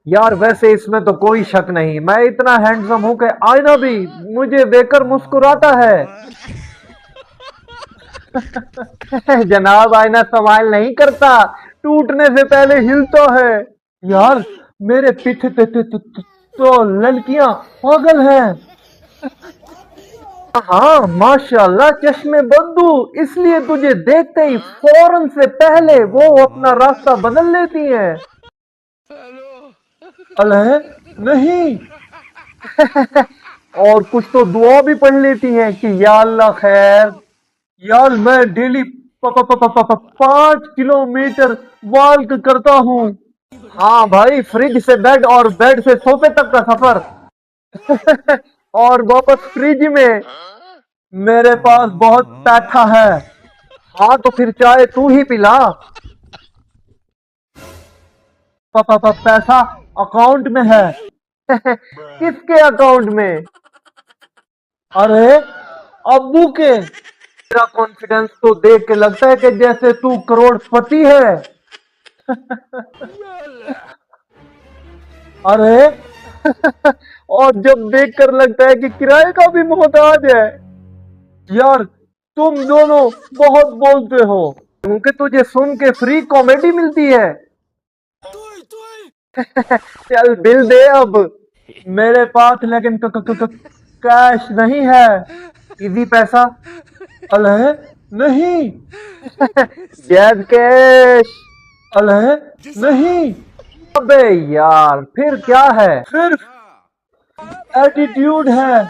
यार वैसे इसमें तो कोई शक नहीं, मैं इतना हैंडसम हूं कि आईना भी मुझे देखकर मुस्कुराता है। जनाब आईना स्माइल नहीं करता, टूटने से पहले हिलता है। यार मेरे पीछे तो लड़कियां पागल हैं। हाँ माशाल्लाह चश्मे बद्दू, इसलिए तुझे देखते ही फौरन से पहले वो अपना रास्ता बदल लेती हैं। अल्लाह नहीं। और कुछ तो दुआ भी पढ़ लेती हैं कि या अल्लाह खैर। यार मैं डेली 5 किलोमीटर वॉक करता हूँ। हाँ भाई, फ्रिज से बेड और बेड से सोफे तक का सफर। और वापस फ्रिज में। मेरे पास बहुत पैसा है। हाँ तो फिर चाय तू ही पिला। पैसा अकाउंट में है। किसके अकाउंट में? अरे अब्बू के। तेरा कॉन्फिडेंस तो देख के लगता है कि जैसे तू करोड़पति है। अरे और जब देखकर लगता है कि किराए का भी मोहताज है। यार तुम दोनों बहुत बोलते हो, क्योंकि तुझे सुन के फ्री कॉमेडी मिलती है। चल बिल दे अब। मेरे पास लेकिन कैश नहीं है। इजी पैसा? अल्लाह नहीं। Jazz cash? अल्लाह नहीं। अबे यार फिर क्या है? सिर्फ एटीट्यूड है।